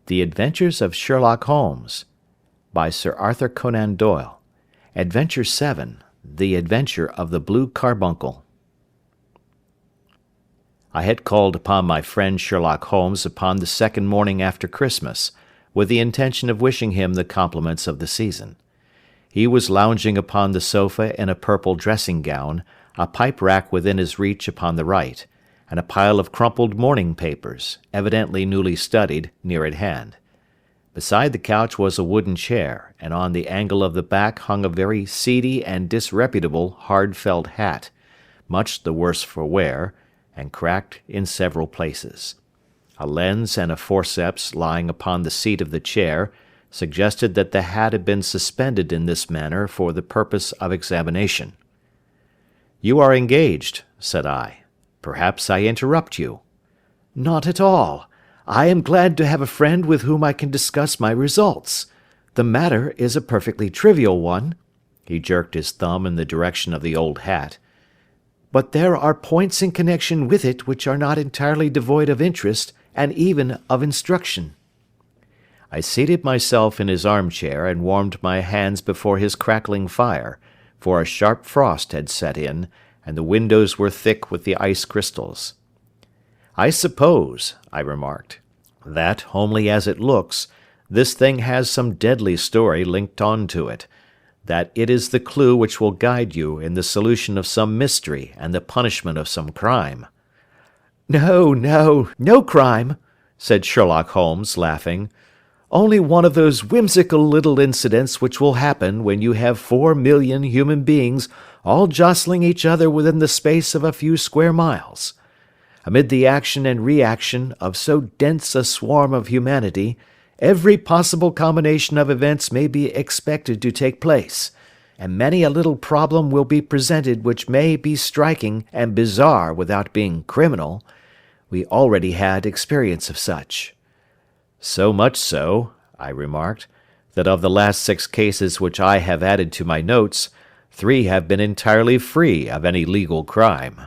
The Adventures of Sherlock Holmes, by Sir Arthur Conan Doyle. Adventure 7. The Adventure of the Blue Carbuncle. I had called upon my friend Sherlock Holmes upon the second morning after Christmas, with the intention of wishing him the compliments of the season. He was lounging upon the sofa in a purple dressing-gown, a pipe-rack within his reach upon the right, and a pile of crumpled morning papers, evidently newly studied, near at hand. Beside the couch was a wooden chair, and on the angle of the back hung a very seedy and disreputable hard felt hat, much the worse for wear, and cracked in several places. A lens and a forceps lying upon the seat of the chair suggested that the hat had been suspended in this manner for the purpose of examination. "You are engaged," said I. "Perhaps I interrupt you." "Not at all. I am glad to have a friend with whom I can discuss my results. The matter is a perfectly trivial one." He jerked his thumb in the direction of the old hat. "But there are points in connection with it which are not entirely devoid of interest and even of instruction." I seated myself in his armchair and warmed my hands before his crackling fire, for a sharp frost had set in, and the windows were thick with the ice crystals. "I suppose," I remarked, "that, homely as it looks, this thing has some deadly story linked on to it, that it is the clue which will guide you in the solution of some mystery and the punishment of some crime." No crime," said Sherlock Holmes, laughing. "Only one of those whimsical little incidents which will happen when you have 4,000,000 human beings all jostling each other within the space of a few square miles. Amid the action and reaction of so dense a swarm of humanity, every possible combination of events may be expected to take place, and many a little problem will be presented which may be striking and bizarre without being criminal. We already had experience of such." "So much so," I remarked, "that of the last 6 cases which I have added to my notes, 3 have been entirely free of any legal crime."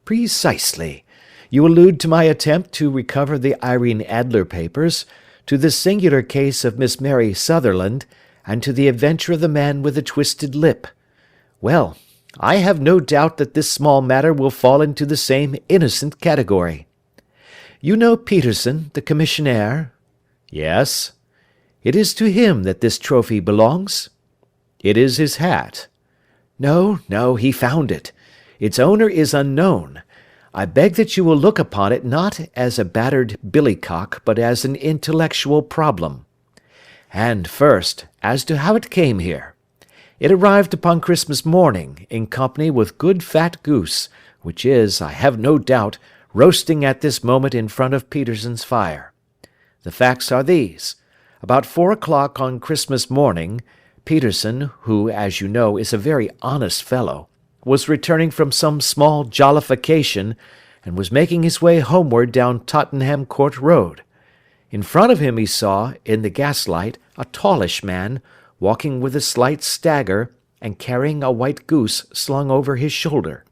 "Precisely. You allude to my attempt to recover the Irene Adler papers, to the singular case of Miss Mary Sutherland, and to the adventure of the man with the twisted lip. Well, I have no doubt that this small matter will fall into the same innocent category. You know Peterson, the commissionaire?" "Yes." "It is to him that this trophy belongs?" "It is his hat." No, he found it. Its owner is unknown. I beg that you will look upon it not as a battered billycock, but as an intellectual problem. And first, as to how it came here. It arrived upon Christmas morning, in company with good fat goose, which is, I have no doubt, roasting at this moment in front of Peterson's fire. The facts are these. About 4 o'clock on Christmas morning, Peterson, who, as you know, is a very honest fellow, was returning from some small jollification, and was making his way homeward down Tottenham Court Road. In front of him he saw, in the gaslight, a tallish man, walking with a slight stagger, and carrying a white goose slung over his shoulder.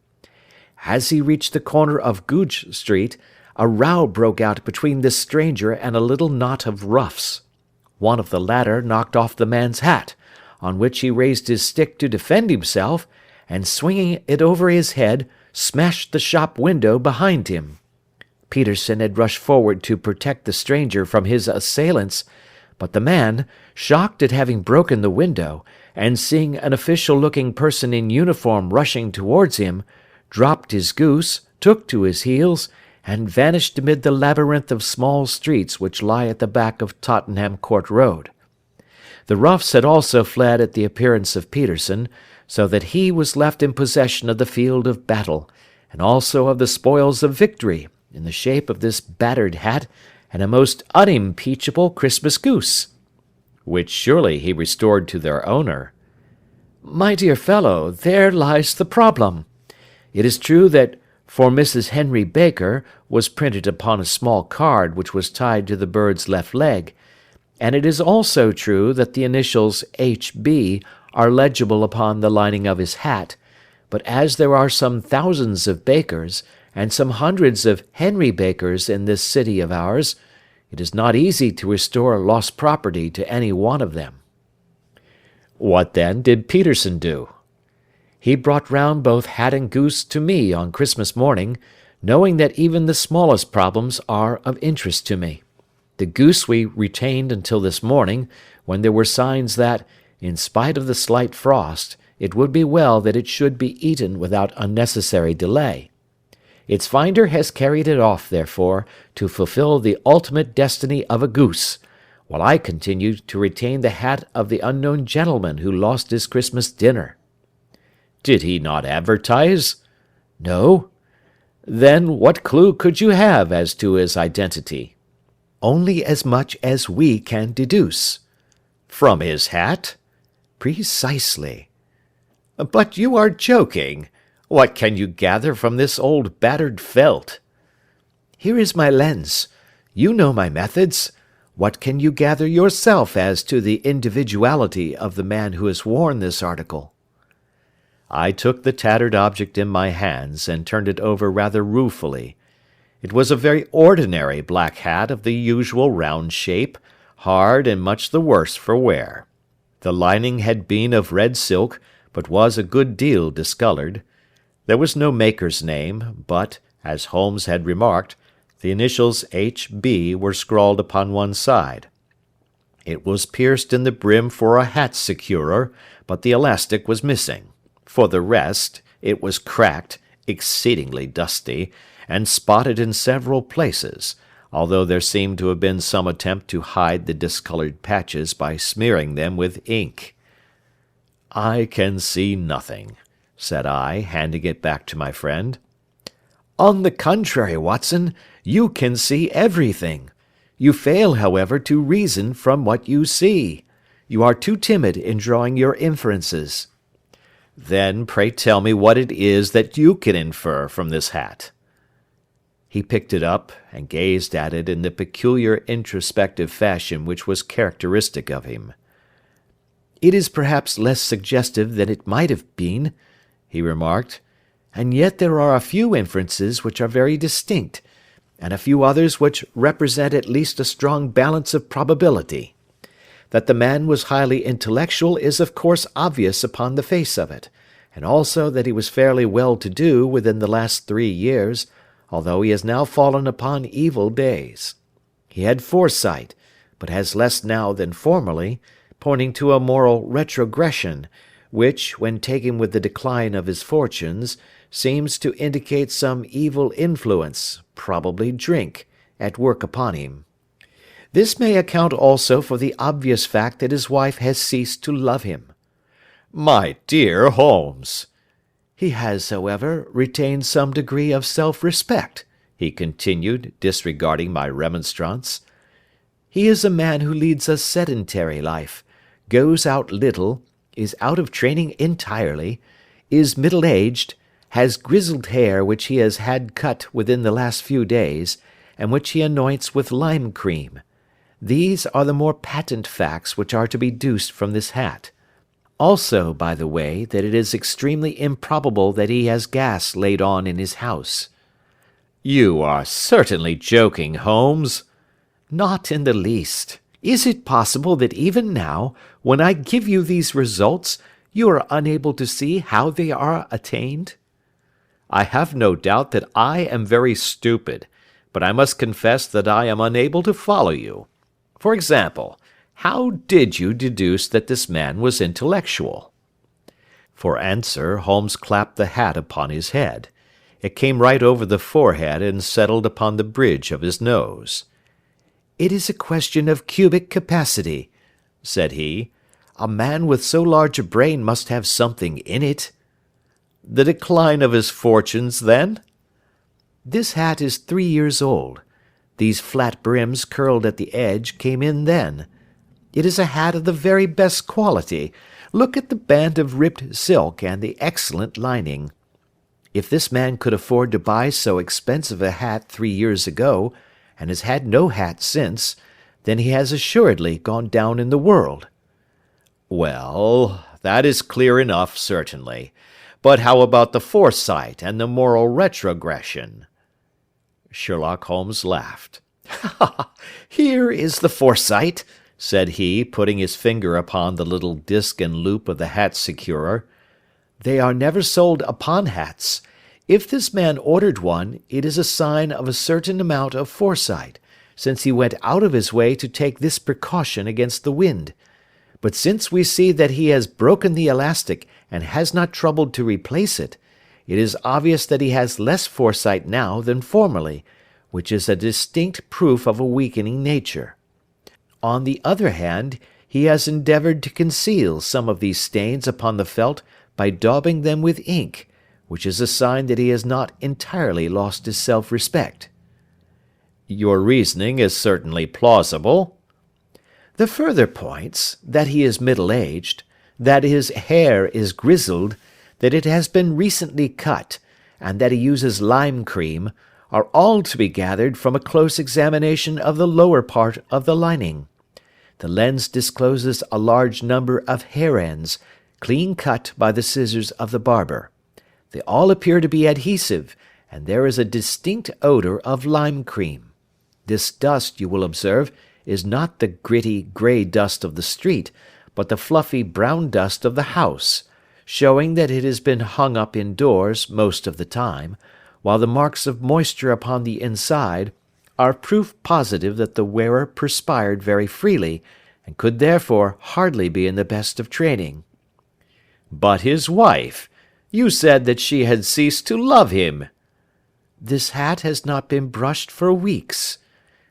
As he reached the corner of Goodge Street, a row broke out between this stranger and a little knot of roughs. One of the latter knocked off the man's hat, on which he raised his stick to defend himself, and swinging it over his head, smashed the shop window behind him. Peterson had rushed forward to protect the stranger from his assailants, but the man, shocked at having broken the window, and seeing an official-looking person in uniform rushing towards him, dropped his goose, took to his heels, and vanished amid the labyrinth of small streets which lie at the back of Tottenham Court Road. The roughs had also fled at the appearance of Peterson, so that he was left in possession of the field of battle, and also of the spoils of victory, in the shape of this battered hat and a most unimpeachable Christmas goose." "Which surely he restored to their owner." "My dear fellow, there lies the problem. It is true that 'For Mrs. Henry Baker' was printed upon a small card which was tied to the bird's left leg, and it is also true that the initials H.B. are legible upon the lining of his hat, but as there are some thousands of Bakers, and some hundreds of Henry Bakers in this city of ours, It is not easy to restore lost property to any one of them." "What, then, did Peterson do?" "He brought round both hat and goose to me on Christmas morning, knowing that even the smallest problems are of interest to me. The goose we retained until this morning, when there were signs that, in spite of the slight frost, it would be well that it should be eaten without unnecessary delay. Its finder has carried it off, therefore, to fulfill the ultimate destiny of a goose, while I continue to retain the hat of the unknown gentleman who lost his Christmas dinner." "Did he not advertise?" "No." "Then what clue could you have as to his identity?" "Only as much as we can deduce." "From his hat?" "Precisely." "But you are joking. What can you gather from this old battered felt?" "Here is my lens. You know my methods. What can you gather yourself as to the individuality of the man who has worn this article?" I took the tattered object in my hands and turned it over rather ruefully. It was a very ordinary black hat of the usual round shape, hard and much the worse for wear. The lining had been of red silk, but was a good deal discoloured. There was no maker's name, but, as Holmes had remarked, the initials H.B. were scrawled upon one side. It was pierced in the brim for a hat securer, but the elastic was missing. For the rest, it was cracked, exceedingly dusty, and spotted in several places, although there seemed to have been some attempt to hide the discoloured patches by smearing them with ink. "I can see nothing," said I, handing it back to my friend. "On the contrary, Watson, you can see everything. You fail, however, to reason from what you see. You are too timid in drawing your inferences." "Then pray tell me what it is that you can infer from this hat." He picked it up and gazed at it in the peculiar introspective fashion which was characteristic of him. "It is perhaps less suggestive than it might have been," he remarked, "and yet there are a few inferences which are very distinct, and a few others which represent at least a strong balance of probability. That the man was highly intellectual is of course obvious upon the face of it, and also that he was fairly well-to-do within the last 3 years, although he has now fallen upon evil days. He had foresight, but has less now than formerly, pointing to a moral retrogression, which, when taken with the decline of his fortunes, seems to indicate some evil influence, probably drink, at work upon him. This may account also for the obvious fact that his wife has ceased to love him." "My dear Holmes!" "He has, however, retained some degree of self-respect," he continued, disregarding my remonstrance. "He is a man who leads a sedentary life, goes out little, is out of training entirely, is middle-aged, has grizzled hair which he has had cut within the last few days, and which he anoints with lime cream. These are the more patent facts which are to be deduced from this hat. Also, by the way, that it is extremely improbable that he has gas laid on in his house." "You are certainly joking, Holmes." "Not in the least. Is it possible that even now, when I give you these results, you are unable to see how they are attained?" "I have no doubt that I am very stupid, but I must confess that I am unable to follow you. For example, how did you deduce that this man was intellectual?" For answer, Holmes clapped the hat upon his head. It came right over the forehead and settled upon the bridge of his nose. "It is a question of cubic capacity," said he. "A man with so large a brain must have something in it." "The decline of his fortunes, then?" "This hat is 3 years old. These flat brims curled at the edge came in then. It is a hat of the very best quality. Look at the band of ripped silk and the excellent lining. If this man could afford to buy so expensive a hat 3 years ago, and has had no hat since, then he has assuredly gone down in the world." "Well, that is clear enough, certainly. But how about the foresight and the moral retrogression?" Sherlock Holmes laughed. "Here is the foresight," said he, putting his finger upon the little disc and loop of the hat securer. "They are never sold upon hats. If this man ordered one, it is a sign of a certain amount of foresight, since he went out of his way to take this precaution against the wind. But since we see that he has broken the elastic and has not troubled to replace it, it is obvious that he has less foresight now than formerly, which is a distinct proof of a weakening nature. On the other hand, he has endeavoured to conceal some of these stains upon the felt by daubing them with ink, which is a sign that he has not entirely lost his self-respect." "Your reasoning is certainly plausible." "The further points, that he is middle-aged, that his hair is grizzled, that it has been recently cut, and that he uses lime cream, are all to be gathered from a close examination of the lower part of the lining. The lens discloses a large number of hair ends, clean cut by the scissors of the barber. They all appear to be adhesive, and there is a distinct odour of lime cream. This dust, you will observe, is not the gritty grey dust of the street, but the fluffy brown dust of the house, showing that it has been hung up indoors most of the time, while the marks of moisture upon the inside are proof positive that the wearer perspired very freely, and could therefore hardly be in the best of training." "But his wife? You said that she had ceased to love him." "This hat has not been brushed for weeks.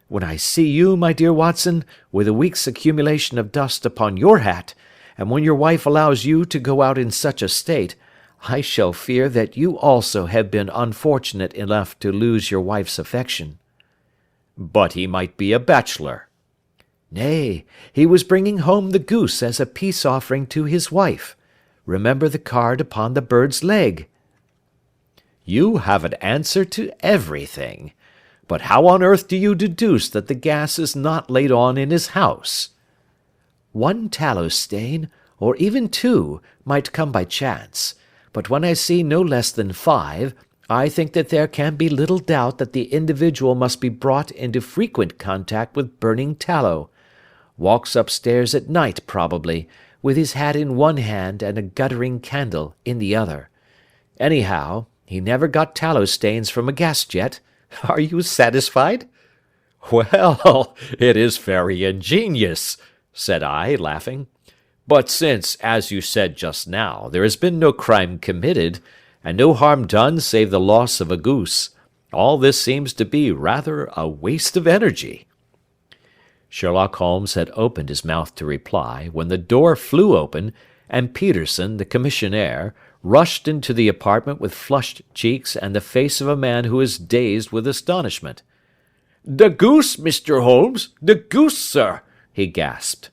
When I see you, my dear Watson, with a week's accumulation of dust upon your hat, and when your wife allows you to go out in such a state, I shall fear that you also have been unfortunate enough to lose your wife's affection." "But he might be a bachelor." "Nay, he was bringing home the goose as a peace offering to his wife. Remember the card upon the bird's leg." "You have an answer to everything. But how on earth do you deduce that the gas is not laid on in his house?" "One tallow stain, or even two, might come by chance, but when I see no less than 5, I think that there can be little doubt that the individual must be brought into frequent contact with burning tallow. Walks upstairs at night, probably, with his hat in one hand and a guttering candle in the other. Anyhow, he never got tallow stains from a gas jet. Are you satisfied?" "Well, it is very ingenious," said I, laughing. "But since, as you said just now, there has been no crime committed, and no harm done save the loss of a goose, all this seems to be rather a waste of energy." Sherlock Holmes had opened his mouth to reply, when the door flew open, and Peterson, the commissionaire, rushed into the apartment with flushed cheeks and the face of a man who is dazed with astonishment. "The goose, Mr. Holmes, the goose, sir!" he gasped.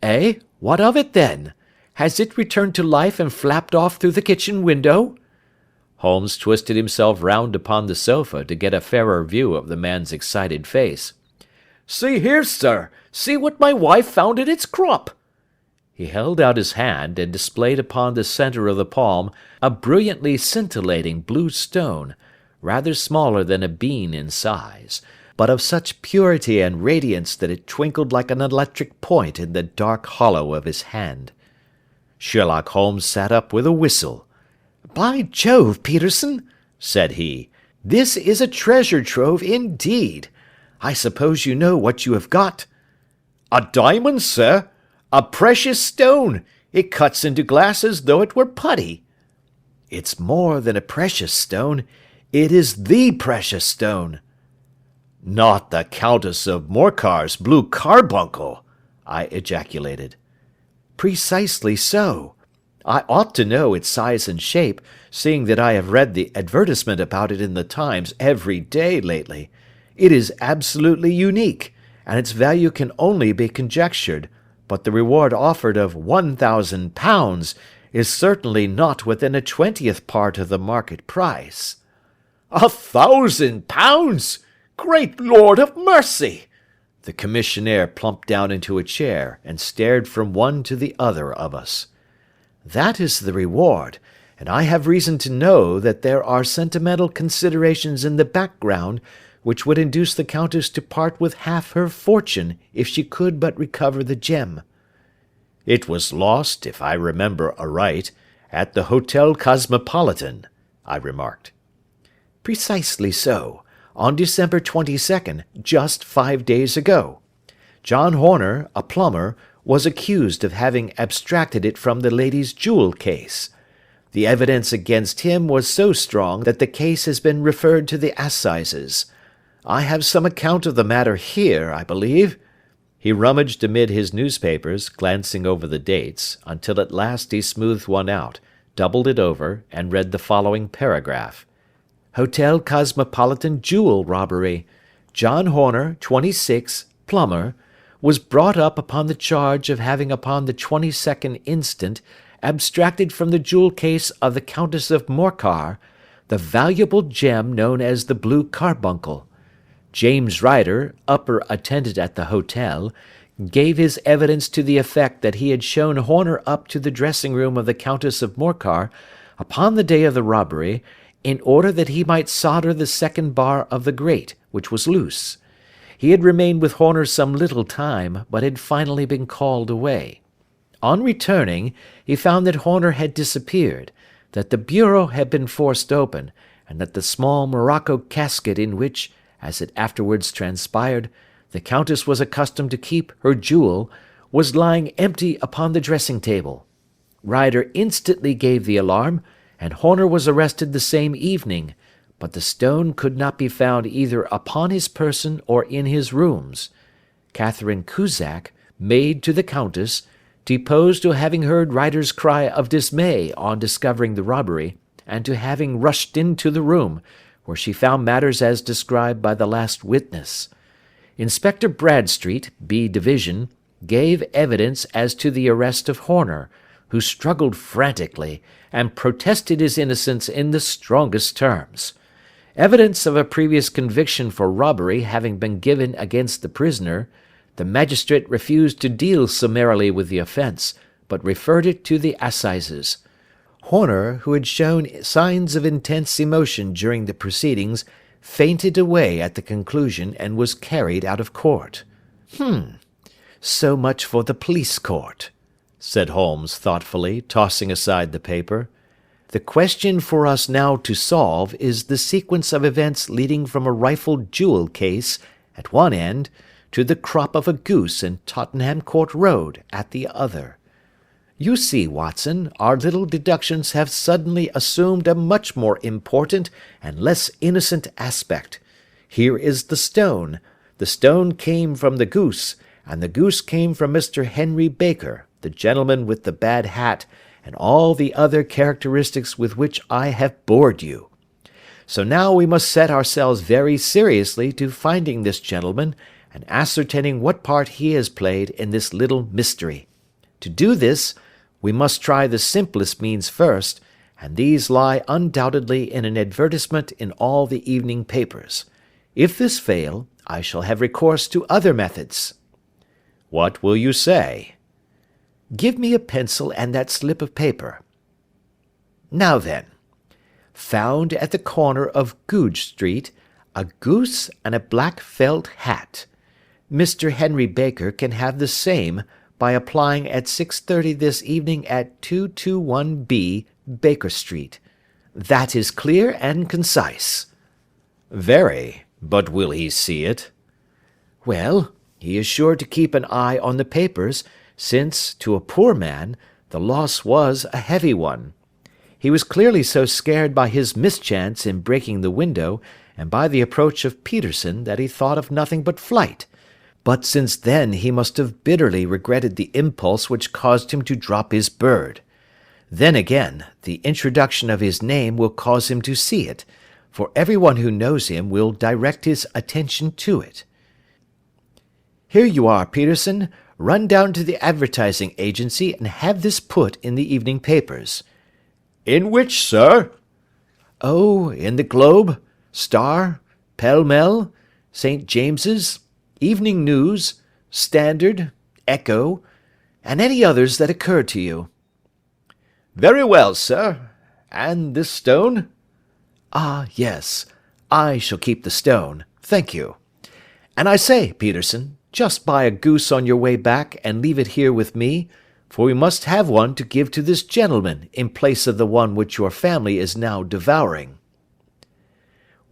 "Eh? What of it, then? Has it returned to life and flapped off through the kitchen window?" Holmes twisted himself round upon the sofa to get a fairer view of the man's excited face. "See here, sir! See what my wife found in its crop!" He held out his hand, and displayed upon the centre of the palm a brilliantly scintillating blue stone, rather smaller than a bean in size, but of such purity and radiance that it twinkled like an electric point in the dark hollow of his hand. Sherlock Holmes sat up with a whistle. "By Jove, Peterson," said he, "this is a treasure trove indeed. I suppose you know what you have got?" "A diamond, sir! A precious stone! It cuts into glass as though it were putty." "It's more than a precious stone. It is the precious stone." "Not the Countess of Morcar's blue carbuncle!" I ejaculated. "Precisely so. I ought to know its size and shape, seeing that I have read the advertisement about it in the Times every day lately. It is absolutely unique, and its value can only be conjectured, but the reward offered of £1,000 is certainly not within a 20th part of the market price." £1,000! Great Lord of mercy! The commissionaire plumped down into a chair, and stared from one to the other of us. "That is the reward, and I have reason to know that there are sentimental considerations in the background which would induce the Countess to part with half her fortune if she could but recover the gem." "It was lost, if I remember aright, at the Hotel Cosmopolitan," I remarked. "Precisely so, on December 22nd, just 5 days ago. John Horner, a plumber, was accused of having abstracted it from the lady's jewel case. The evidence against him was so strong that the case has been referred to the assizes. I have some account of the matter here, I believe." He rummaged amid his newspapers, glancing over the dates, until at last he smoothed one out, doubled it over, and read the following paragraph: "Hotel Cosmopolitan jewel robbery. John Horner, 26, plumber, was brought up upon the charge of having upon the 22nd instant abstracted from the jewel case of the Countess of Morcar the valuable gem known as the blue carbuncle. James Ryder, upper attendant at the hotel, gave his evidence to the effect that he had shown Horner up to the dressing-room of the Countess of Morcar upon the day of the robbery, in order that he might solder the second bar of the grate, which was loose. He had remained with Horner some little time, but had finally been called away. On returning, he found that Horner had disappeared, that the bureau had been forced open, and that the small morocco casket in which, as it afterwards transpired, the Countess was accustomed to keep her jewel, was lying empty upon the dressing-table. Ryder instantly gave the alarm, and Horner was arrested the same evening, but the stone could not be found either upon his person or in his rooms. Catherine Cusack, maid to the Countess, deposed to having heard Ryder's cry of dismay on discovering the robbery, and to having rushed into the room, where she found matters as described by the last witness. Inspector Bradstreet, B Division, gave evidence as to the arrest of Horner, who struggled frantically, and protested his innocence in the strongest terms. Evidence of a previous conviction for robbery having been given against the prisoner, the magistrate refused to deal summarily with the offence, but referred it to the assizes. Horner, who had shown signs of intense emotion during the proceedings, fainted away at the conclusion and was carried out of court. So much for the police court," said Holmes thoughtfully, tossing aside the paper. "The question for us now to solve is the sequence of events leading from a rifled jewel case at one end to the crop of a goose in Tottenham Court Road at the other. You see, Watson, our little deductions have suddenly assumed a much more important and less innocent aspect. Here is the stone. The stone came from the goose, and the goose came from Mr. Henry Baker, the gentleman with the bad hat, and all the other characteristics with which I have bored you. So now we must set ourselves very seriously to finding this gentleman, and ascertaining what part he has played in this little mystery. To do this, we must try the simplest means first, and these lie undoubtedly in an advertisement in all the evening papers. If this fail, I shall have recourse to other methods." "What will you say?" "Give me a pencil and that slip of paper. Now then, found at the corner of Goodge Street, a goose and a black felt hat. Mr. Henry Baker can have the same by applying at 6:30 this evening at 221B Baker Street. That is clear and concise." "Very, but will he see it?" "Well, he is sure to keep an eye on the papers, since, to a poor man, the loss was a heavy one. He was clearly so scared by his mischance in breaking the window, and by the approach of Peterson, that he thought of nothing but flight. But since then he must have bitterly regretted the impulse which caused him to drop his bird. Then again, the introduction of his name will cause him to see it, for everyone who knows him will direct his attention to it. Here you are, Peterson. Run down to the advertising agency and have this put in the evening papers." "In which, sir?" "Oh, in the Globe, Star, Pall Mall, St. James's, Evening News, Standard, Echo, and any others that occur to you." "Very well, sir. And this stone?" "Ah, yes. I shall keep the stone. Thank you. And I say, Peterson, just buy a goose on your way back and leave it here with me, for we must have one to give to this gentleman in place of the one which your family is now devouring."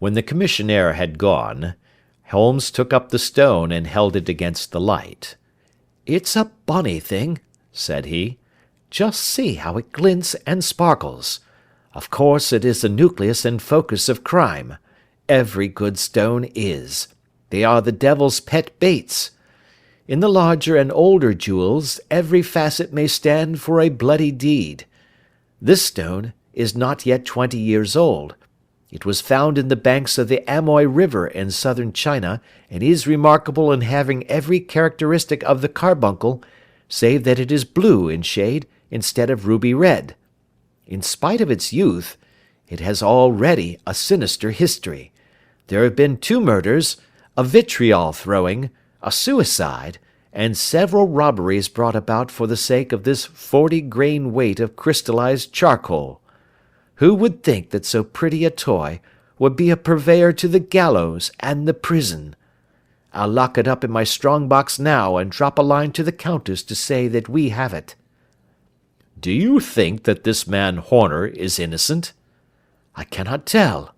When the commissionaire had gone, Holmes took up the stone and held it against the light. "It's a bonny thing," said he. "Just see how it glints and sparkles. Of course it is the nucleus and focus of crime. Every good stone is. They are the devil's pet baits. In the larger and older jewels, every facet may stand for a bloody deed. This stone is not yet 20 years old. It was found in the banks of the Amoy River in southern China, and is remarkable in having every characteristic of the carbuncle, save that it is blue in shade instead of ruby red. In spite of its youth, it has already a sinister history. There have been 2 murders, a vitriol throwing, a suicide, and several robberies brought about for the sake of this 40-grain weight of crystallized charcoal. Who would think that so pretty a toy would be a purveyor to the gallows and the prison? I'll lock it up in my strong box now and drop a line to the Countess to say that we have it." "Do you think that this man Horner is innocent?" "I cannot tell."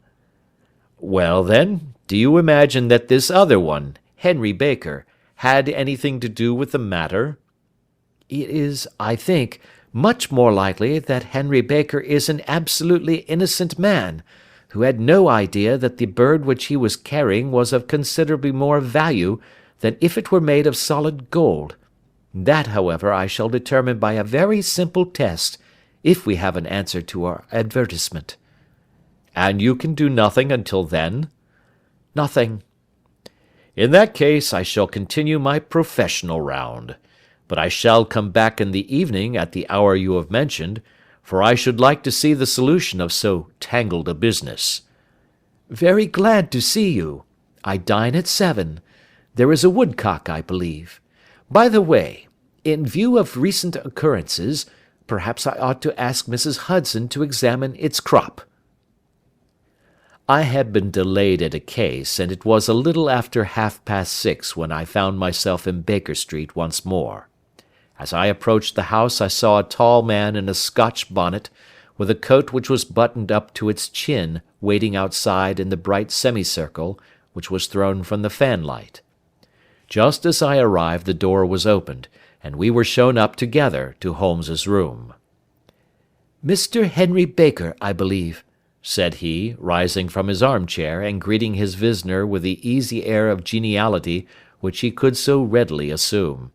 "Well, then, do you imagine that this other one, Henry Baker, had anything to do with the matter?" "It is, I think, much more likely that Henry Baker is an absolutely innocent man, who had no idea that the bird which he was carrying was of considerably more value than if it were made of solid gold. That, however, I shall determine by a very simple test, if we have an answer to our advertisement." "And you can do nothing until then?" "Nothing." "In that case I shall continue my professional round. But I shall come back in the evening at the hour you have mentioned, for I should like to see the solution of so tangled a business." "Very glad to see you. I dine at 7. There is a woodcock, I believe. By the way, in view of recent occurrences, perhaps I ought to ask Mrs. Hudson to examine its crop." I had been delayed at a case, and it was a little after 6:30 when I found myself in Baker Street once more. As I approached the house I saw a tall man in a Scotch bonnet, with a coat which was buttoned up to its chin, waiting outside in the bright semicircle which was thrown from the fanlight. Just as I arrived the door was opened, and we were shown up together to Holmes's room. "Mr. Henry Baker, I believe," said he, rising from his armchair and greeting his visitor with the easy air of geniality which he could so readily assume.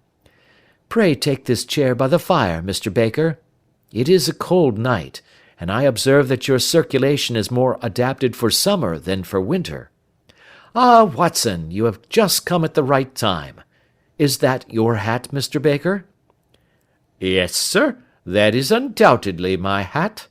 "Pray take this chair by the fire, Mr. Baker. It is a cold night, and I observe that your circulation is more adapted for summer than for winter. Ah, Watson, you have just come at the right time. Is that your hat, Mr. Baker?" "Yes, sir, that is undoubtedly my hat."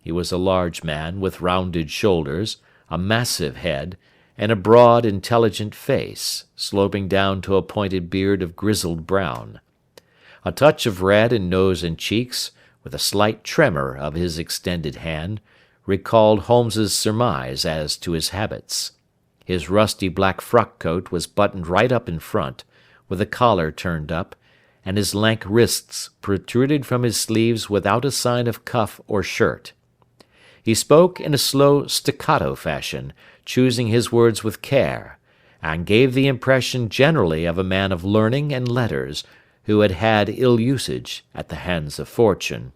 He was a large man with rounded shoulders, a massive head, and a broad, intelligent face, sloping down to a pointed beard of grizzled brown. A touch of red in nose and cheeks, with a slight tremor of his extended hand, recalled Holmes's surmise as to his habits. His rusty black frock coat was buttoned right up in front, with the collar turned up, and his lank wrists protruded from his sleeves without a sign of cuff or shirt. He spoke in a slow staccato fashion, choosing his words with care, and gave the impression generally of a man of learning and letters, who had had ill usage at the hands of fortune.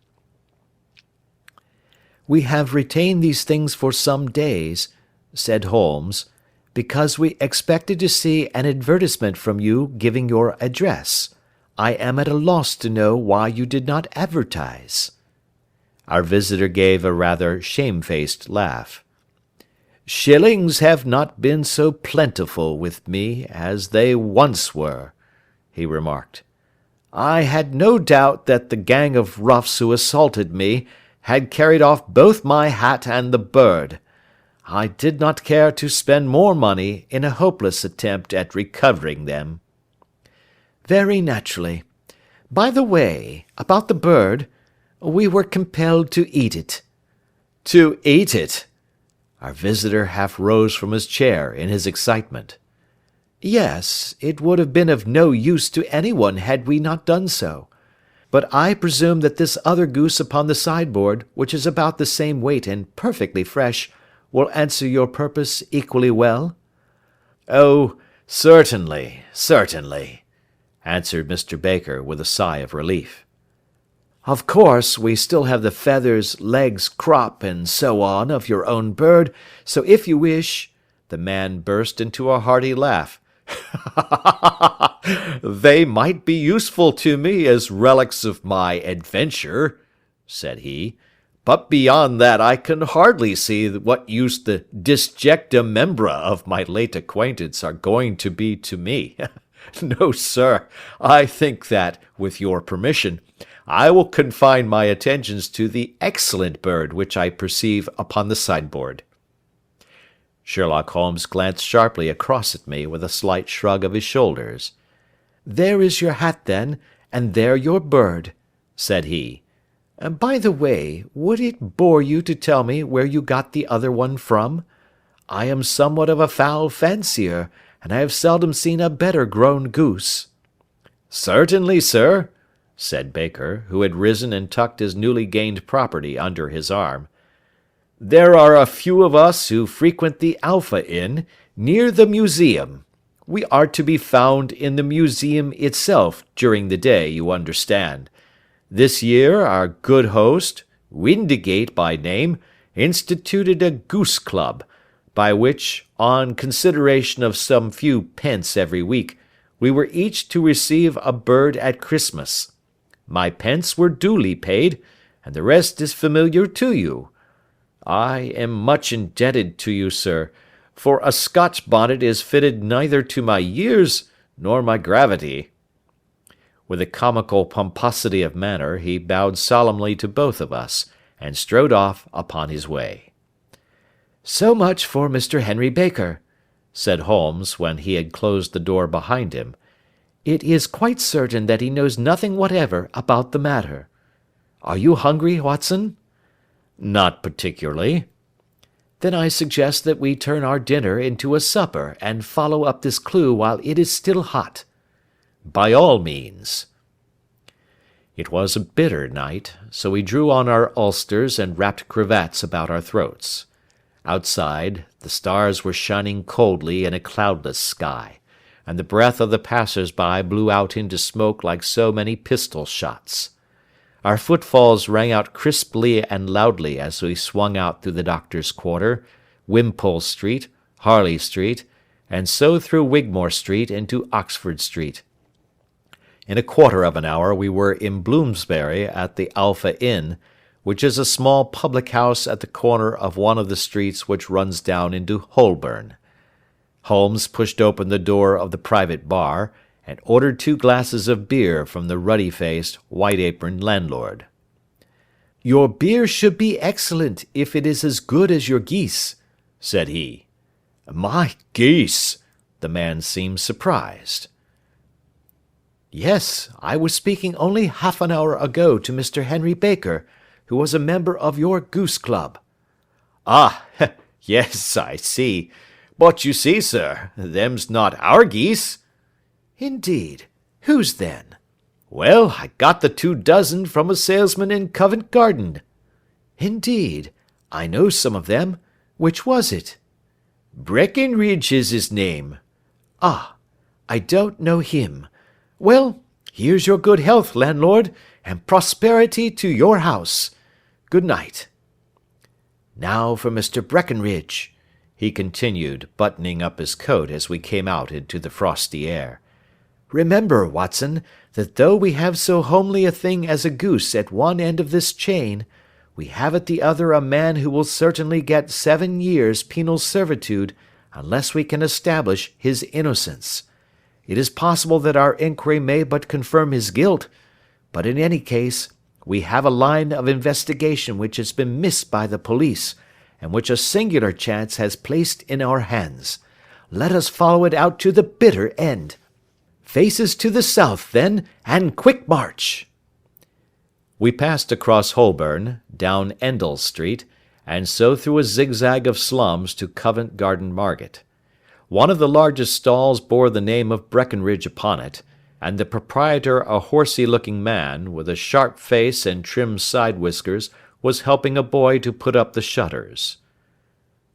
"We have retained these things for some days," said Holmes, "because we expected to see an advertisement from you giving your address. I am at a loss to know why you did not advertise." Our visitor gave a rather shamefaced laugh. "Shillings have not been so plentiful with me as they once were," he remarked. "I had no doubt that the gang of roughs who assaulted me had carried off both my hat and the bird. I did not care to spend more money in a hopeless attempt at recovering them." "Very naturally. By the way, about the bird, we were compelled to eat it." "To eat it?" Our visitor half rose from his chair in his excitement. Yes, it would have been of no use to anyone had we not done so. But I presume that this other goose upon the sideboard, which is about the same weight and perfectly fresh, will answer your purpose equally well? Oh, certainly, certainly, answered Mr. Baker with a sigh of relief. Of course, we still have the feathers, legs, crop, and so on of your own bird, so if you wish— The man burst into a hearty laugh. They might be useful to me as relics of my adventure, said he, but beyond that I can hardly see what use the disjecta membra of my late acquaintance are going to be to me. No, sir, I think that, with your permission, I will confine my attentions to the excellent bird which I perceive upon the sideboard. Sherlock Holmes glanced sharply across at me with a slight shrug of his shoulders. There is your hat, then, and there your bird, said he. By the way, would it bore you to tell me where you got the other one from? I am somewhat of a fowl fancier, and I have seldom seen a better grown goose. Certainly, sir, said Baker, who had risen and tucked his newly gained property under his arm. There are a few of us who frequent the Alpha Inn, near the museum. We are to be found in the museum itself during the day, you understand. This year our good host, Windigate by name, instituted a goose club, by which, on consideration of some few pence every week, we were each to receive a bird at Christmas. My pence were duly paid, and the rest is familiar to you. I am much indebted to you, sir, for a Scotch bonnet is fitted neither to my years nor my gravity. With a comical pomposity of manner, he bowed solemnly to both of us, and strode off upon his way. So much for Mr. Henry Baker, said Holmes, when he had closed the door behind him. It is quite certain that he knows nothing whatever about the matter. Are you hungry, Watson? Not particularly. Then I suggest that we turn our dinner into a supper and follow up this clue while it is still hot. By all means. It was a bitter night, so we drew on our ulsters and wrapped cravats about our throats. Outside, the stars were shining coldly in a cloudless sky, and the breath of the passers-by blew out into smoke like so many pistol shots. Our footfalls rang out crisply and loudly as we swung out through the Doctor's Quarter, Wimpole Street, Harley Street, and so through Wigmore Street into Oxford Street. In a quarter of an hour we were in Bloomsbury at the Alpha Inn, which is a small public-house at the corner of one of the streets which runs down into Holborn. Holmes pushed open the door of the private bar, and ordered 2 glasses of beer from the ruddy-faced, white-aproned landlord. Your beer should be excellent if it is as good as your geese, said he. My geese! The man seemed surprised. Yes, I was speaking only half an hour ago to Mr. Henry Baker, who was a member of your goose club. Ah, yes, I see. But you see, sir, them's not our geese. Indeed. Whose then? Well, I got the 2 dozen from a salesman in Covent Garden. Indeed. I know some of them. Which was it? Breckenridge is his name. Ah, I don't know him. Well, here's your good health, landlord, and prosperity to your house. Good night. Now for Mr. Breckenridge, he continued, buttoning up his coat as we came out into the frosty air. Remember, Watson, that though we have so homely a thing as a goose at one end of this chain, we have at the other a man who will certainly get 7 years penal servitude unless we can establish his innocence. It is possible that our inquiry may but confirm his guilt, but in any case, we have a line of investigation which has been missed by the police, and which a singular chance has placed in our hands. Let us follow it out to the bitter end. Faces to the south, then, and quick march. We passed across Holborn, down Endell Street, and so through a zigzag of slums to Covent Garden Market. One of the largest stalls bore the name of Breckenridge upon it, and the proprietor, a horsey-looking man, with a sharp face and trim side-whiskers, was helping a boy to put up the shutters.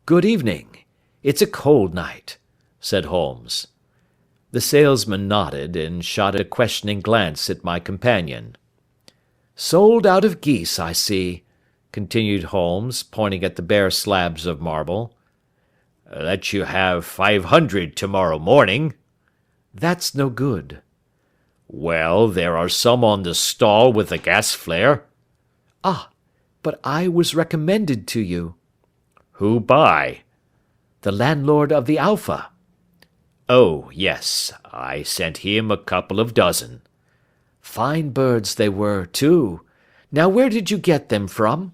"Good evening. It's a cold night," said Holmes. The salesman nodded, and shot a questioning glance at my companion. "Sold out of geese, I see," continued Holmes, pointing at the bare slabs of marble. "Let you have 500 tomorrow morning." "That's no good." "Well, there are some on the stall with the gas flare." "Ah, but I was recommended to you." "Who by?" "The landlord of the Alpha." "Oh, yes, I sent him a couple of dozen." "Fine birds they were, too. Now where did you get them from?"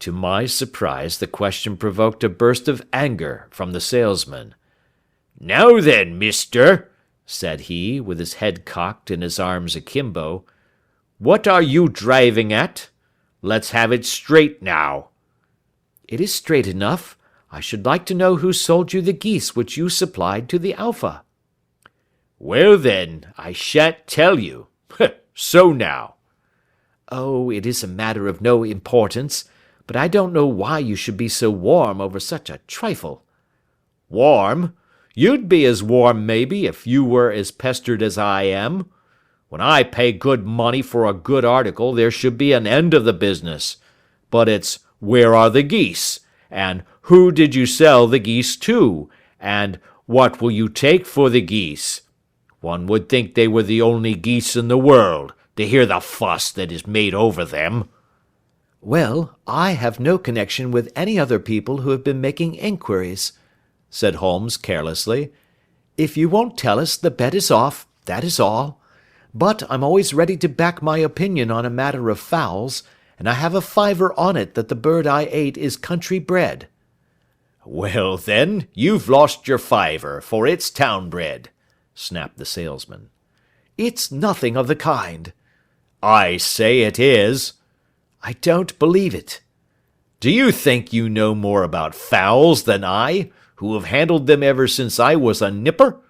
To my surprise, the question provoked a burst of anger from the salesman. "Now then, mister," said he, with his head cocked and his arms akimbo, "what are you driving at? Let's have it straight now." "It is straight enough. I should like to know who sold you the geese which you supplied to the Alpha." "Well then, I shan't tell you. So now." "Oh, it is a matter of no importance, but I don't know why you should be so warm over such a trifle." "Warm? You'd be as warm, maybe, if you were as pestered as I am. When I pay good money for a good article, there should be an end of the business. But it's, where are the geese? And who did you sell the geese to? And what will you take for the geese? One would think they were the only geese in the world, to hear the fuss that is made over them." "Well, I have no connection with any other people who have been making enquiries," said Holmes carelessly. "If you won't tell us, the bet is off, that is all. But I'm always ready to back my opinion on a matter of fowls, and I have a fiver on it that the bird I ate is country bred." "Well, then, you've lost your fiver, for it's town bred," snapped the salesman. "It's nothing of the kind." "I say it is." "I don't believe it." "Do you think you know more about fowls than I, who have handled them ever since I was a nipper?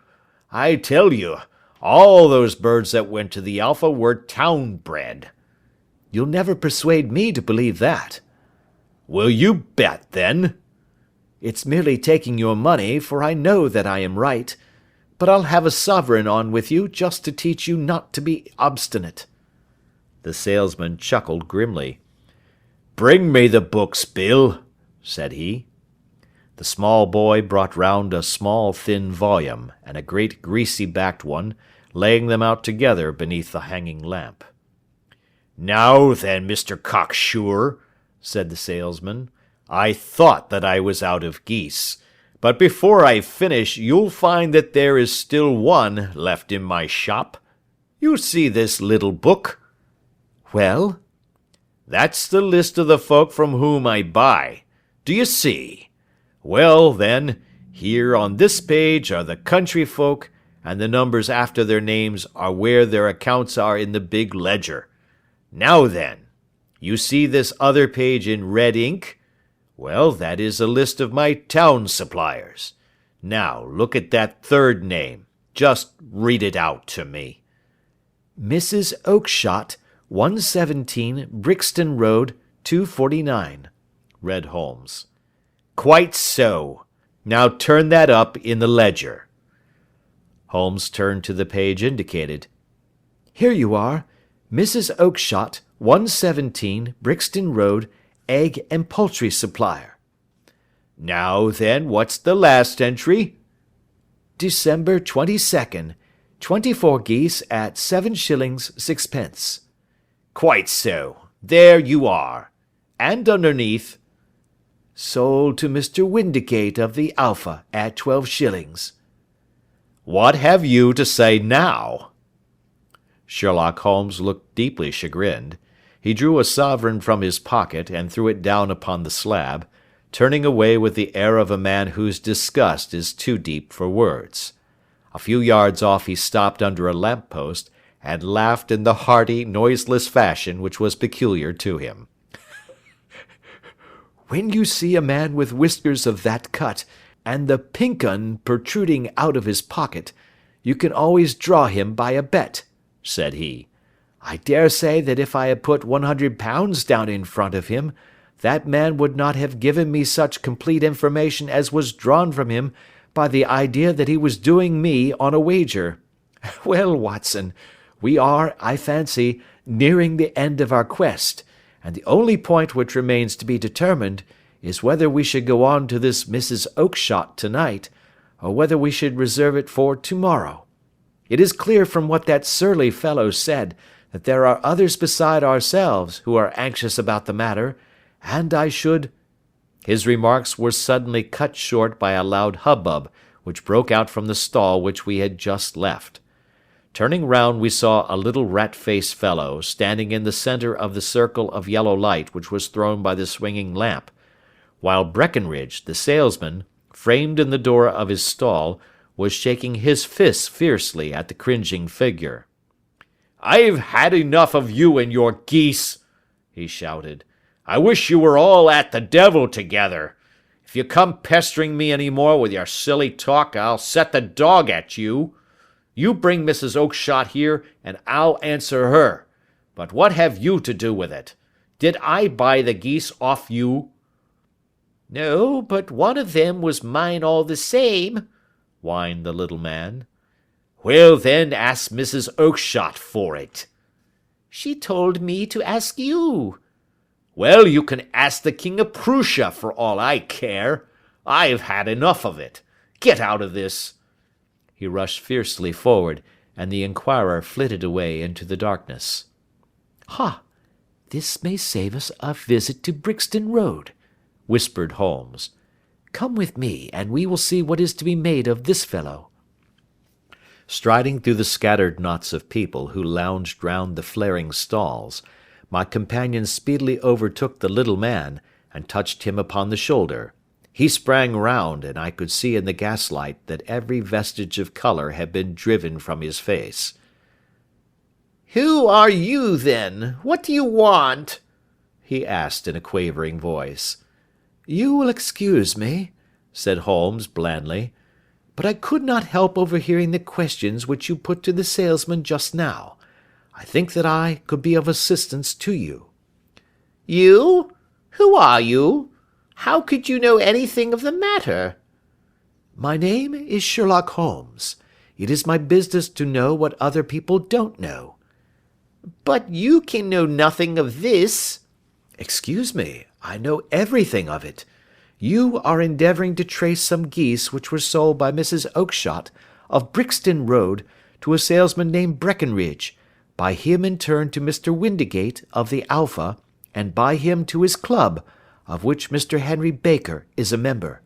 I tell you, all those birds that went to the Alpha were town bred." "You'll never persuade me to believe that." "Will you bet, then?" "It's merely taking your money, for I know that I am right. But I'll have a sovereign on with you just to teach you not to be obstinate." The salesman chuckled grimly. "Bring me the books, Bill," said he. The small boy brought round a small thin volume, and a great greasy-backed one, laying them out together beneath the hanging lamp. "Now then, Mr. Cocksure," said the salesman, "I thought that I was out of geese, but before I finish you'll find that there is still one left in my shop. You see this little book?" "Well?" "That's the list of the folk from whom I buy. Do you see? Well, then, here on this page are the country folk, and the numbers after their names are where their accounts are in the big ledger. Now then, you see this other page in red ink? Well, that is a list of my town suppliers. Now, look at that third name. Just read it out to me." "Mrs. Oakshott, 117 Brixton Road, 249, read Holmes. "Quite so. Now turn that up in the ledger." Holmes turned to the page indicated. "Here you are. Mrs. Oakshott, 117 Brixton Road, egg and poultry supplier." "Now then, what's the last entry?" "December 22nd, 24 geese at 7 shillings 6 pence. "Quite so. There you are. And underneath?" "Sold to Mr. Windicate of the Alpha at 12 shillings. "What have you to say now?" Sherlock Holmes looked deeply chagrined. He drew a sovereign from his pocket and threw it down upon the slab, turning away with the air of a man whose disgust is too deep for words. A few yards off he stopped under a lamp-post, and laughed in the hearty, noiseless fashion which was peculiar to him. when you see a man with whiskers of that cut, and the pink 'un protruding out of his pocket, you can always draw him by a bet," said he. "I dare say that if I had put £100 down in front of him, that man would not have given me such complete information as was drawn from him by the idea that he was doing me on a wager. Well, Watson, we are, I fancy, nearing the end of our quest, and the only point which remains to be determined is whether we should go on to this Mrs. Oakshott to-night, or whether we should reserve it for to-morrow. It is clear from what that surly fellow said that there are others beside ourselves who are anxious about the matter, and I should—" His remarks were suddenly cut short by a loud hubbub which broke out from the stall which we had just left. Turning round, we saw a little rat-faced fellow standing in the centre of the circle of yellow light which was thrown by the swinging lamp, while Breckenridge, the salesman, framed in the door of his stall, was shaking his fists fiercely at the cringing figure. "I've had enough of you and your geese," he shouted. "I wish you were all at the devil together. If you come pestering me any more with your silly talk, I'll set the dog at you. You bring Mrs. Oakshott here, and I'll answer her. But what have you to do with it? Did I buy the geese off you?" "No, but one of them was mine all the same," whined the little man. "Well, then, ask Mrs. Oakshott for it." "She told me to ask you." "Well, you can ask the King of Prussia for all I care. I've had enough of it. Get out of this." He rushed fiercely forward, and the inquirer flitted away into the darkness. "Ha! This may save us a visit to Brixton Road," whispered Holmes. "Come with me, and we will see what is to be made of this fellow." Striding through the scattered knots of people who lounged round the flaring stalls, my companion speedily overtook the little man, and touched him upon the shoulder. He sprang round, and I could see in the gaslight that every vestige of colour had been driven from his face. "Who are you, then? What do you want?" he asked in a quavering voice. "You will excuse me," said Holmes blandly, "but I could not help overhearing the questions which you put to the salesman just now. I think that I could be of assistance to you." "You? Who are you? How could you know anything of the matter?" "My name is Sherlock Holmes. It is my business to know what other people don't know." "But you can know nothing of this." "Excuse me, I know everything of it. You are endeavouring to trace some geese which were sold by Mrs. Oakshott, of Brixton Road, to a salesman named Breckenridge, by him in turn to Mr. Windigate, of the Alpha, and by him to his club, of which Mr. Henry Baker is a member."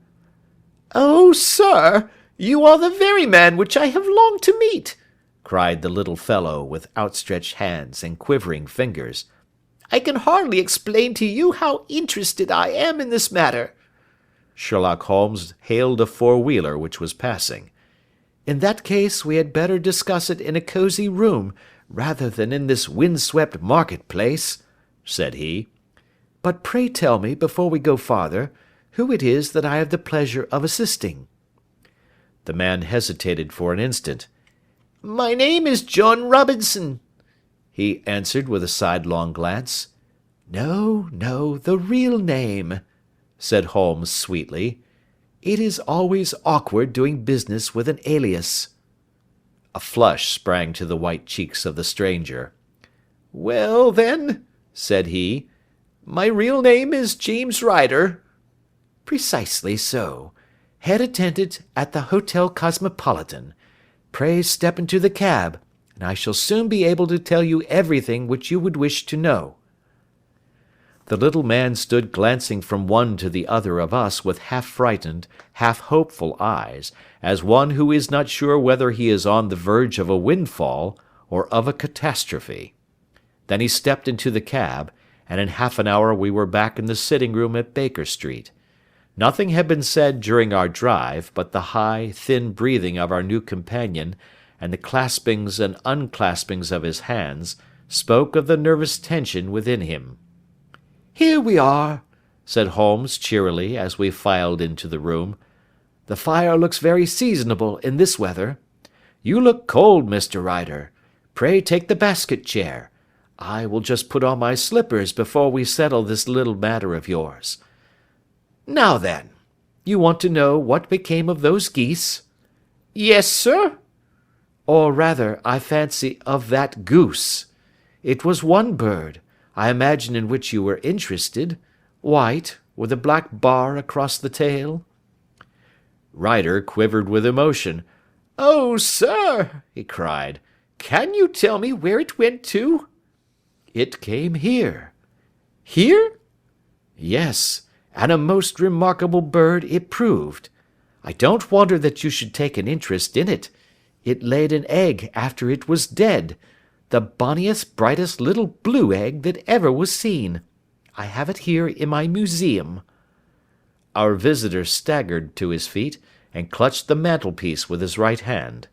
"Oh, sir, you are the very man which I have longed to meet," cried the little fellow, with outstretched hands and quivering fingers. "I can hardly explain to you how interested I am in this matter." Sherlock Holmes hailed a four-wheeler which was passing. "In that case we had better discuss it in a cosy room, rather than in this wind-swept market-place," said he. "But pray tell me, before we go farther, who it is that I have the pleasure of assisting." The man hesitated for an instant. "My name is John Robinson," he answered with a sidelong glance. "No, no, the real name," said Holmes sweetly. "It is always awkward doing business with an alias." A flush sprang to the white cheeks of the stranger. "Well, then," said he, "my real name is James Ryder." "Precisely so. Head attendant at the Hotel Cosmopolitan. Pray step into the cab, and I shall soon be able to tell you everything which you would wish to know." The little man stood glancing from one to the other of us with half-frightened, half-hopeful eyes, as one who is not sure whether he is on the verge of a windfall or of a catastrophe. Then he stepped into the cab, and in half an hour we were back in the sitting-room at Baker Street. Nothing had been said during our drive, but the high, thin breathing of our new companion, and the claspings and unclaspings of his hands, spoke of the nervous tension within him. "Here we are," said Holmes cheerily as we filed into the room. "The fire looks very seasonable in this weather. You look cold, Mr. Ryder. Pray take the basket chair. I will just put on my slippers before we settle this little matter of yours. Now then, you want to know what became of those geese?" "Yes, sir." "Or rather, I fancy, of that goose. It was one bird, I imagine, in which you were interested. White, with a black bar across the tail." Ryder quivered with emotion. "Oh, sir," he cried, "can you tell me where it went to?" "It came here." "Here?" "Yes, and a most remarkable bird it proved. I don't wonder that you should take an interest in it. It laid an egg after it was dead, the bonniest, brightest little blue egg that ever was seen. I have it here in my museum." Our visitor staggered to his feet and clutched the mantelpiece with his right hand.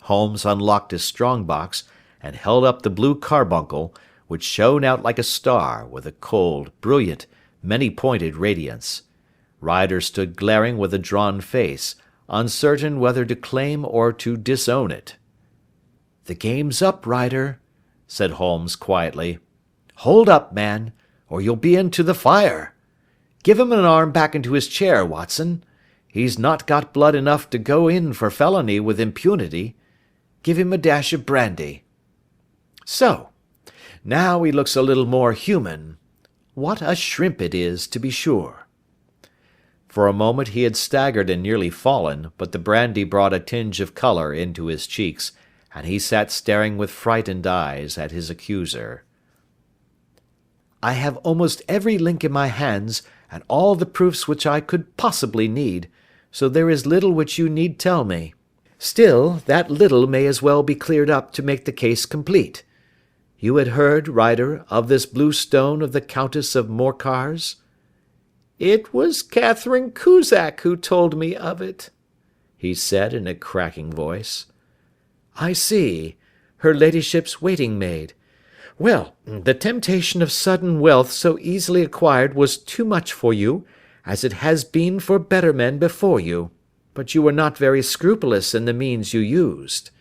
Holmes unlocked his strong-box and held up the blue carbuncle, which shone out like a star with a cold, brilliant, many-pointed radiance. Ryder stood glaring with a drawn face, uncertain whether to claim or to disown it. "The game's up, Ryder," said Holmes quietly. "Hold up, man, or you'll be into the fire. Give him an arm back into his chair, Watson. He's not got blood enough to go in for felony with impunity. Give him a dash of brandy. So, now he looks a little more human. What a shrimp it is, to be sure." For a moment he had staggered and nearly fallen, but the brandy brought a tinge of colour into his cheeks, and he sat staring with frightened eyes at his accuser. "I have almost every link in my hands, and all the proofs which I could possibly need, so there is little which you need tell me. Still, that little may as well be cleared up to make the case complete. You had heard, Ryder, of this blue stone of the Countess of Morcar's?" "It was Catherine Cusack who told me of it," he said in a cracking voice. "I see. Her ladyship's waiting-maid. Well, the temptation of sudden wealth so easily acquired was too much for you, as it has been for better men before you, but you were not very scrupulous in the means you used.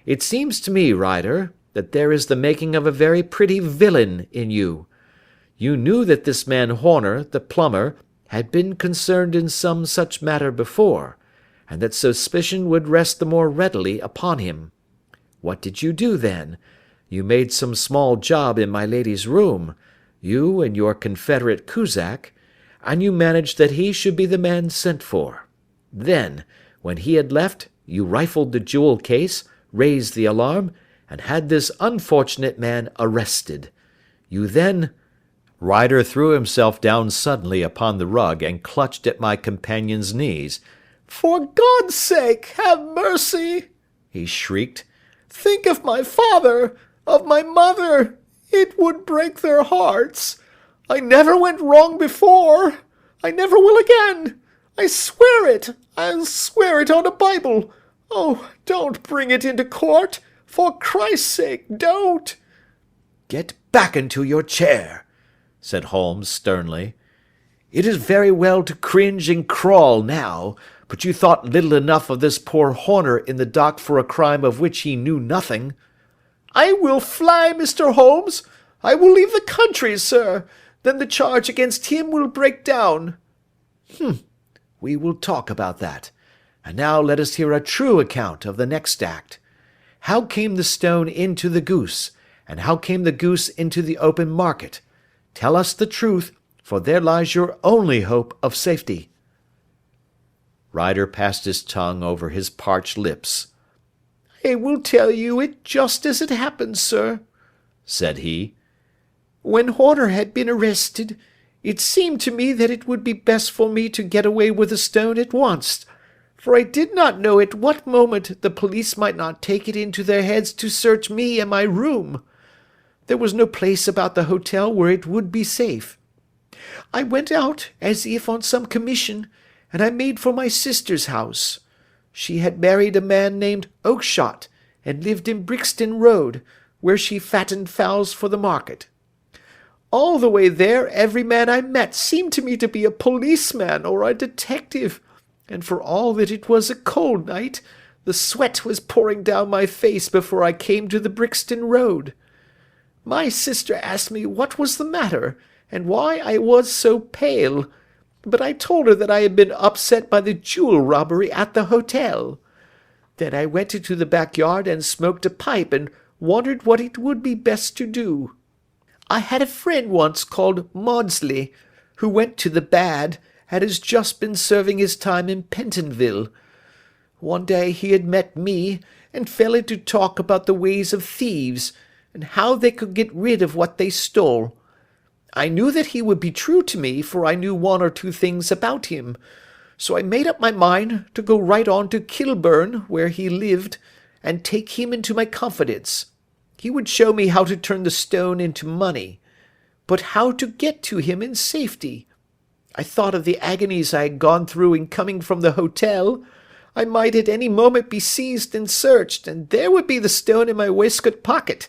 It seems to me, Ryder, that there is the making of a very pretty villain in you. You knew that this man Horner, the plumber, had been concerned in some such matter before, and that suspicion would rest the more readily upon him. What did you do then? You made some small job in my lady's room, you and your confederate Cusack, and you managed that he should be the man sent for. Then, when he had left, you rifled the jewel case, raised the alarm, and had this unfortunate man arrested. You then—" Ryder threw himself down suddenly upon the rug and clutched at my companion's knees. "For God's sake, have mercy!" he shrieked. "Think of my father, of my mother. It would break their hearts. I never went wrong before. I never will again. I swear it. I'll swear it on a Bible. Oh, don't bring it into court. For Christ's sake, don't!" "Get back into your chair," said Holmes sternly. "It is very well to cringe and crawl now, but you thought little enough of this poor Horner in the dock for a crime of which he knew nothing." "I will fly, Mr. Holmes. I will leave the country, sir. Then the charge against him will break down." "We will talk about that. And now let us hear a true account of the next act. How came the stone into the goose, and how came the goose into the open market? Tell us the truth, for there lies your only hope of safety." Ryder passed his tongue over his parched lips. "I will tell you it just as it happened, sir," said he. "When Horner had been arrested, it seemed to me that it would be best for me to get away with the stone at once, for I did not know at what moment the police might not take it into their heads to search me and my room. There was no place about the hotel where it would be safe. I went out as if on some commission, and I made for my sister's house. She had married a man named Oakshott, and lived in Brixton Road, where she fattened fowls for the market. All the way there, every man I met seemed to me to be a policeman or a detective, and for all that it was a cold night, the sweat was pouring down my face before I came to the Brixton Road. My sister asked me what was the matter, and why I was so pale, but I told her that I had been upset by the jewel robbery at the hotel. Then I went into the backyard and smoked a pipe and wondered what it would be best to do. I had a friend once called Maudsley, who went to the bad, and has just been serving his time in Pentonville. One day he had met me, and fell into talk about the ways of thieves, and how they could get rid of what they stole. I knew that he would be true to me, for I knew one or two things about him, so I made up my mind to go right on to Kilburn, where he lived, and take him into my confidence. He would show me how to turn the stone into money, but how to get to him in safety. I thought of the agonies I had gone through in coming from the hotel. I might at any moment be seized and searched, and there would be the stone in my waistcoat pocket.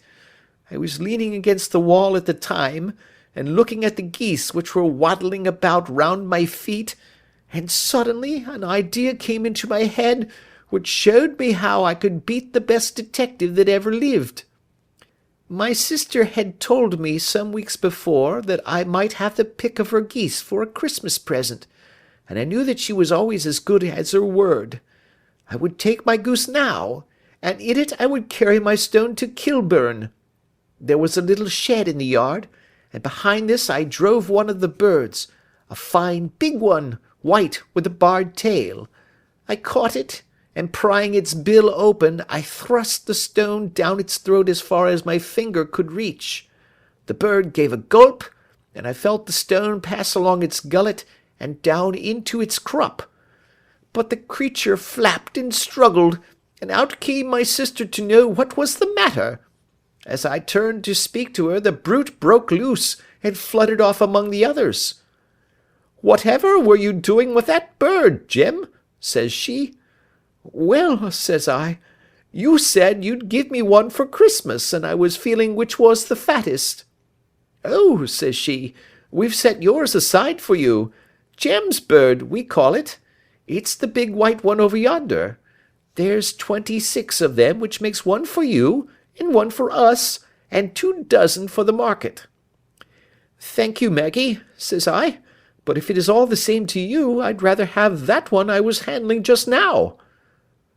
I was leaning against the wall at the time, and looking at the geese which were waddling about round my feet, and suddenly an idea came into my head which showed me how I could beat the best detective that ever lived. My sister had told me some weeks before that I might have the pick of her geese for a Christmas present, and I knew that she was always as good as her word. I would take my goose now, and in it I would carry my stone to Kilburn. There was a little shed in the yard, and behind this I drove one of the birds, a fine big one, white with a barred tail. I caught it, and prying its bill open, I thrust the stone down its throat as far as my finger could reach. The bird gave a gulp, and I felt the stone pass along its gullet and down into its crop. But the creature flapped and struggled, and out came my sister to know what was the matter. As I turned to speak to her, the brute broke loose and fluttered off among the others. "Whatever were you doing with that bird, Jim?" says she. "Well," says I, "you said you'd give me one for Christmas, and I was feeling which was the fattest." "Oh," says she, "we've set yours aside for you. Jem's bird, we call it. It's the big white one over yonder. There's 26 of them, which makes one for you, and one for us, and 24 for the market." "Thank you, Maggie," says I, "but if it is all the same to you, I'd rather have that one I was handling just now."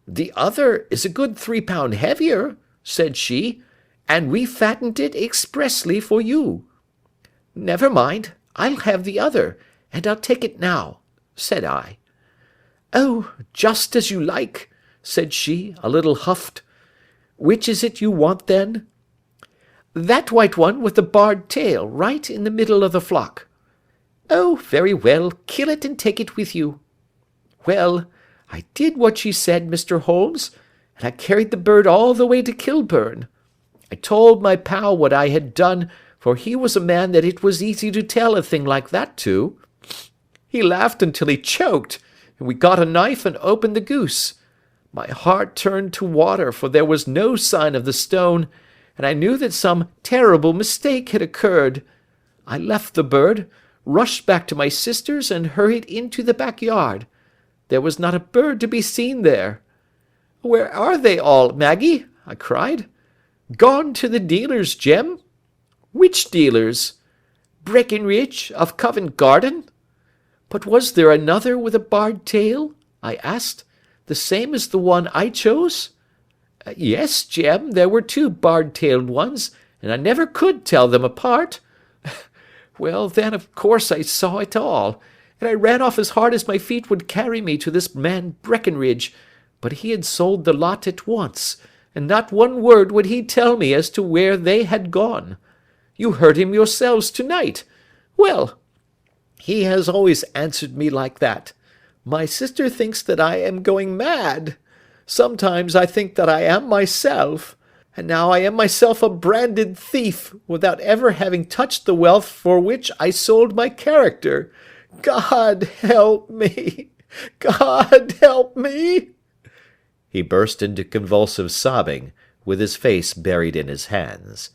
"The other is a good 3 pound heavier," said she, "and we fattened it expressly for you." "Never mind, I'll have the other, and I'll take it now," said I. "Oh, just as you like," said she, a little huffed. "Which is it you want, then?" "That white one with the barred tail, right in the middle of the flock." "Oh, very well, kill it and take it with you." Well, I did what she said, Mr. Holmes, and I carried the bird all the way to Kilburn. I told my pal what I had done, for he was a man that it was easy to tell a thing like that to. He laughed until he choked, and we got a knife and opened the goose. My heart turned to water, for there was no sign of the stone, and I knew that some terrible mistake had occurred. I left the bird, rushed back to my sister's, and hurried into the backyard. There was not a bird to be seen there. "Where are they all, Maggie?" I cried. "Gone to the dealers, Jem." "Which dealers?" "Breckenridge, of Covent Garden." "But was there another with a barred tail?" I asked. "The same as the one I chose?" "Yes, Jem, there were 2 barred-tailed ones, and I never could tell them apart." "Well, then, of course I saw it all, and I ran off as hard as my feet would carry me to this man Breckenridge, but he had sold the lot at once, and not one word would he tell me as to where they had gone. You heard him yourselves to-night. Well, he has always answered me like that. My sister thinks that I am going mad. Sometimes I think that I am myself, and now I am myself a branded thief, without ever having touched the wealth for which I sold my character. God help me! God help me!" He burst into convulsive sobbing, with his face buried in his hands.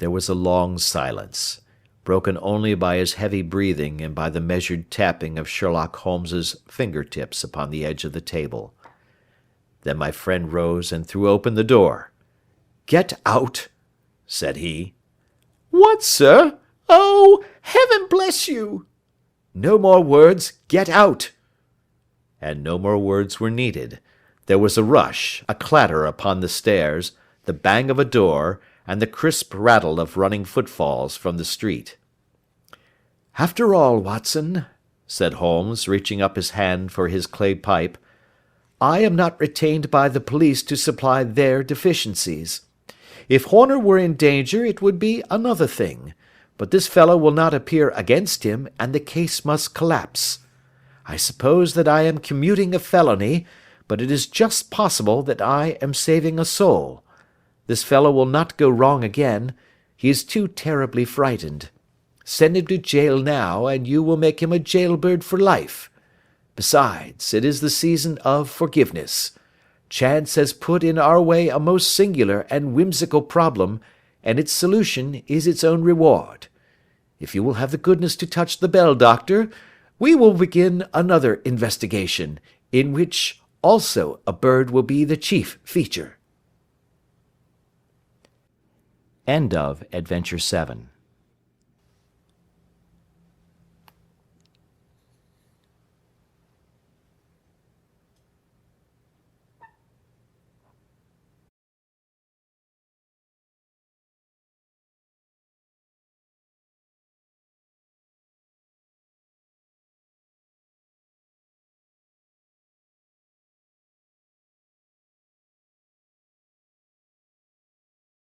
There was a long silence, broken only by his heavy breathing and by the measured tapping of Sherlock Holmes's finger-tips upon the edge of the table. Then my friend rose and threw open the door. "Get out," said he. "What, sir? Oh, heaven bless you!" "No more words. Get out." And no more words were needed. There was a rush, a clatter upon the stairs, the bang of a door, and the crisp rattle of running footfalls from the street. "After all, Watson," said Holmes, reaching up his hand for his clay pipe, "I am not retained by the police to supply their deficiencies. If Horner were in danger it would be another thing, but this fellow will not appear against him, and the case must collapse. I suppose that I am commuting a felony, but it is just possible that I am saving a soul. This fellow will not go wrong again. He is too terribly frightened. Send him to jail now, and you will make him a jailbird for life. Besides, it is the season of forgiveness. Chance has put in our way a most singular and whimsical problem, and its solution is its own reward. If you will have the goodness to touch the bell, Doctor, we will begin another investigation, in which also a bird will be the chief feature." End of Adventure 7.